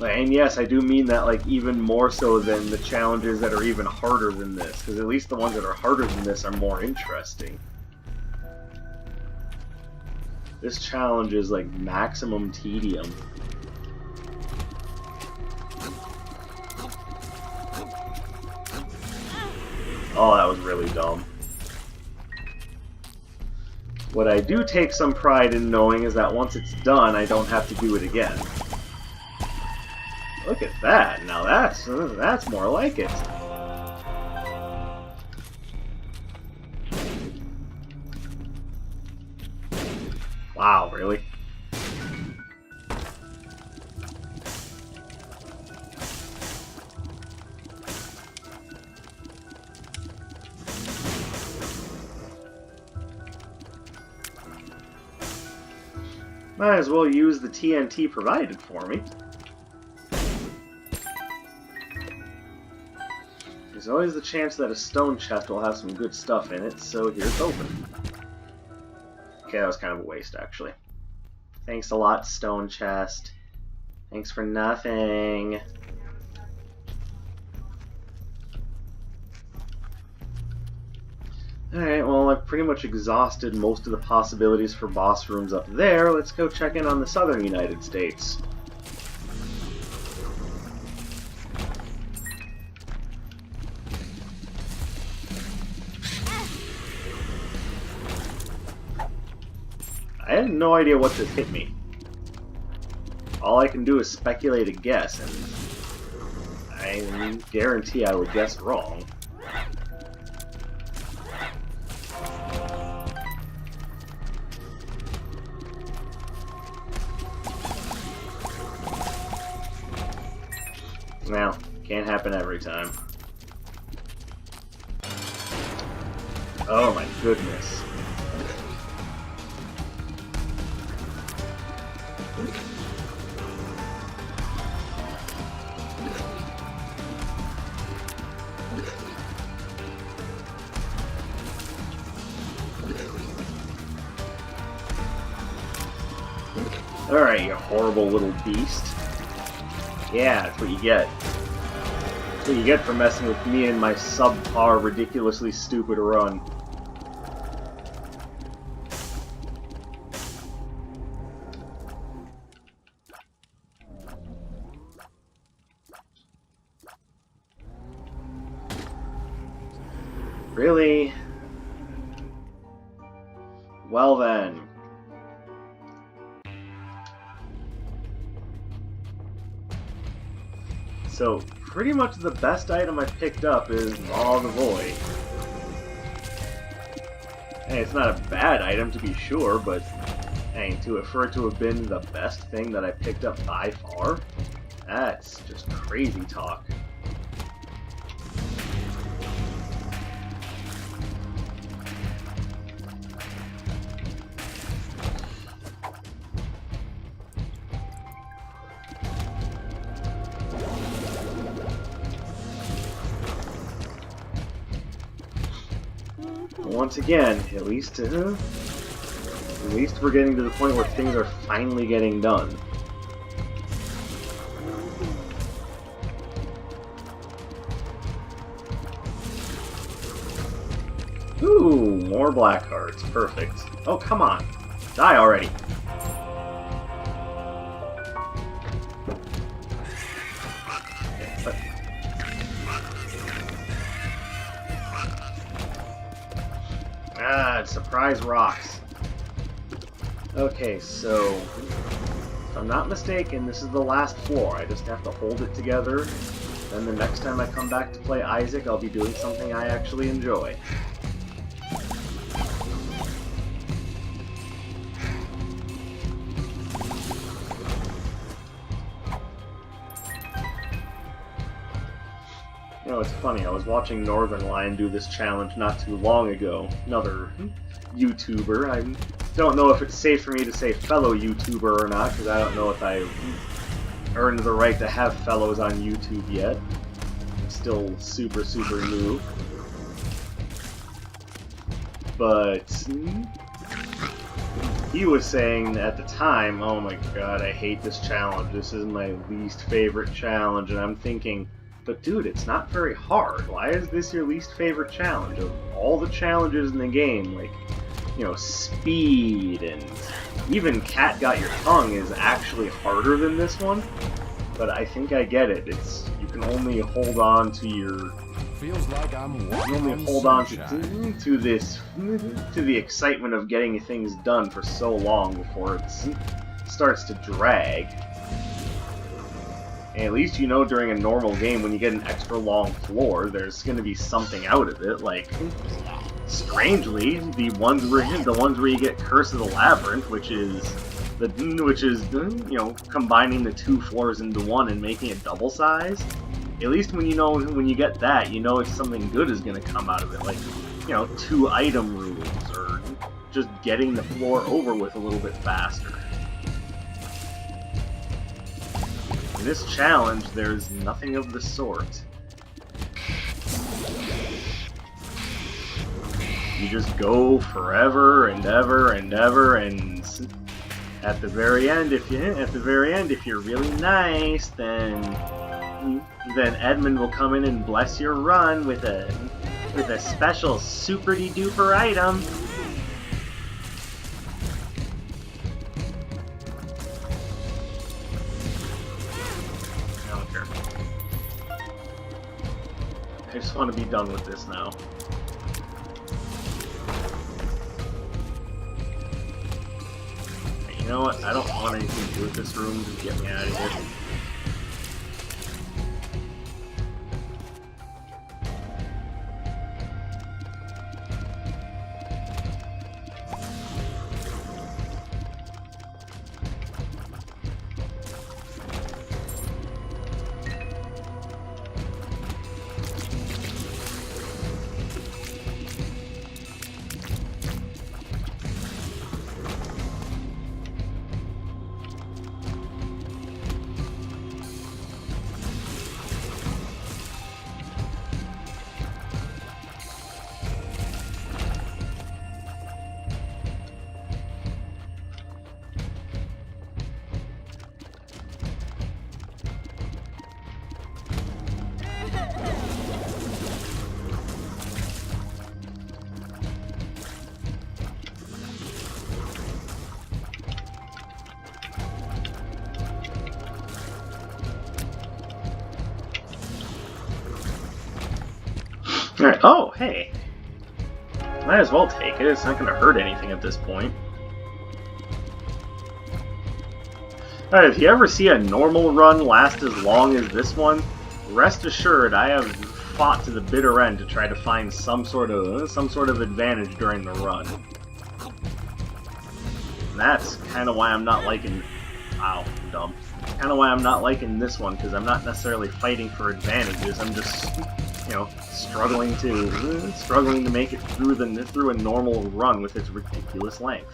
A: And yes, I do mean that, like, even more so than the challenges that are even harder than this, because at least the ones that are harder than this are more interesting. This challenge is, like, maximum tedium. Oh, that was really dumb. What I do take some pride in knowing is that once it's done, I don't have to do it again. Look at that! Now that's more like it. Wow, really? Might as well use the TNT provided for me. There's always the chance that a stone chest will have some good stuff in it, so here's hoping. Okay, that was kind of a waste, actually. Thanks a lot, stone chest. Thanks for nothing. Alright, well, I've pretty much exhausted most of the possibilities for boss rooms up there. Let's go check in on the southern United States. I have no idea what just hit me. All I can do is speculate a guess, and I guarantee I would guess wrong. Well, can't happen every time. Oh my goodness. Alright, you horrible little beast. Yeah, that's what you get. That's what you get for messing with me and my subpar, ridiculously stupid run. Really? Well then. So, pretty much the best item I picked up is Maw of the Void. Hey, it's not a bad item to be sure, but dang, for it to have been the best thing that I picked up by far, that's just crazy talk. Once again, at least we're getting to the point where things are finally getting done. Ooh, more black hearts. Perfect. Oh, come on. Die already. Ah, surprise rocks. Okay, so if I'm not mistaken, this is the last floor. I just have to hold it together. Then the next time I come back to play Isaac, I'll be doing something I actually enjoy. You know, it's funny, I was watching Northern Lion do this challenge not too long ago. Another YouTuber. I don't know if it's safe for me to say fellow YouTuber or not, because I don't know if I earned the right to have fellows on YouTube yet. I'm still super, super new. But he was saying at the time, oh my god, I hate this challenge. This is my least favorite challenge. And I'm thinking, but dude, it's not very hard. Why is this your least favorite challenge? Of all the challenges in the game, like, you know, speed and even Cat Got Your Tongue is actually harder than this one. But I think I get it. It's, you can only hold on to your...
B: Feels like I'm
A: you only hold on to the excitement of getting things done for so long before it starts to drag. And at least you know during a normal game when you get an extra long floor, there's going to be something out of it. Like, strangely, the ones where you get Curse of the Labyrinth, which is you know, combining the two floors into one and making it double size. At least when you get that, you know if something good is going to come out of it. Like, you know, 2 item rules or just getting the floor over with a little bit faster. In this challenge, there's nothing of the sort. You just go forever and ever and ever, and at the very end, if you're really nice, then Edmund will come in and bless your run with a special super-de-duper item. I just want to be done with this now. You know what? I don't want anything to do with this room. Just get me out of here. Alright, oh, hey. Might as well take it, it's not going to hurt anything at this point. Alright, if you ever see a normal run last as long as this one, rest assured I have fought to the bitter end to try to find some sort of advantage during the run. And that's kind of why I'm not liking... Wow, dumb. Kind of why I'm not liking this one, because I'm not necessarily fighting for advantages, I'm just... you know, struggling to make it through a normal run with its ridiculous length.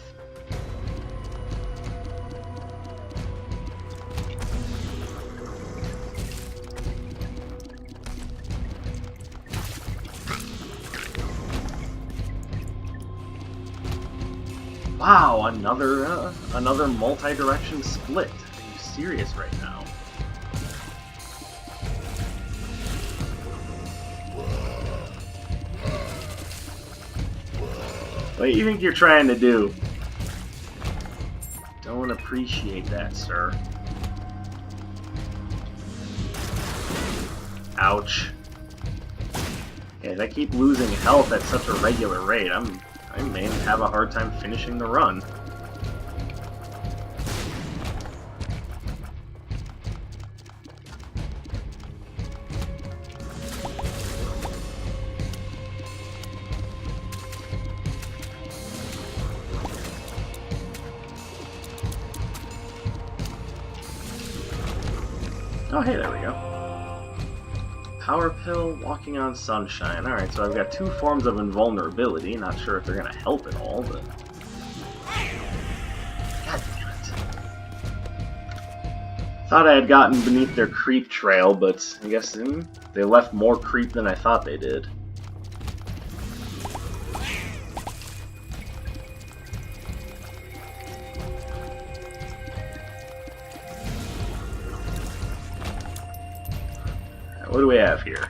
A: Wow, another multi-direction split. Are you serious right now? What do you think you're trying to do? Don't appreciate that, sir. Ouch. Yeah, if I keep losing health at such a regular rate, I may have a hard time finishing the run. Oh, hey, there we go. Power Pill, Walking on Sunshine. Alright, so I've got 2 forms of invulnerability. Not sure if they're gonna help at all, but... God damn it. Thought I had gotten beneath their creep trail, but I guess they left more creep than I thought they did. What do we have here?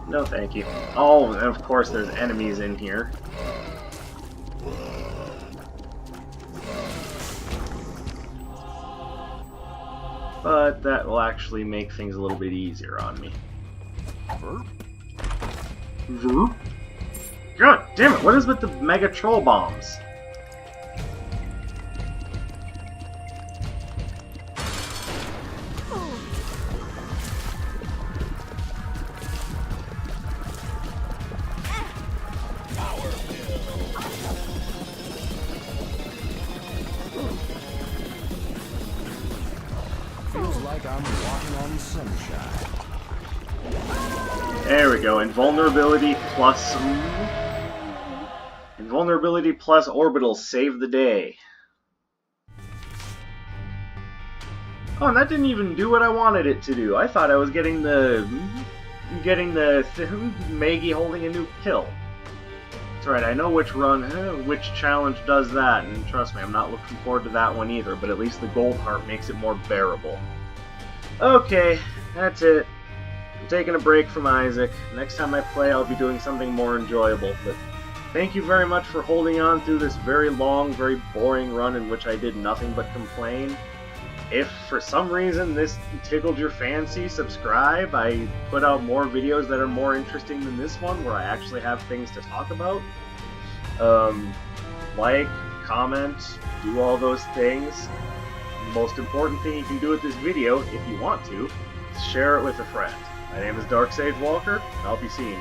A: No, thank you. Oh, and of course there's enemies in here. But that will actually make things a little bit easier on me. Verp? God damn it, what is with the mega troll bombs?
B: Feels like I'm walking on sunshine.
A: There we go, invulnerability plus... Invulnerability plus orbitals save the day. Oh, and that didn't even do what I wanted it to do. I thought I was getting the... Maggie holding a new pill. That's right, I know which which challenge does that, and trust me, I'm not looking forward to that one either, but at least the gold heart makes it more bearable. Okay, that's it. I'm taking a break from Isaac. Next time I play, I'll be doing something more enjoyable, but thank you very much for holding on through this very long, very boring run in which I did nothing but complain. If for some reason this tickled your fancy, subscribe. I put out more videos that are more interesting than this one, where I actually have things to talk about. Like, comment, do all those things. The most important thing you can do with this video, if you want to, is share it with a friend. My name is Dark Sage Walker, and I'll be seeing you.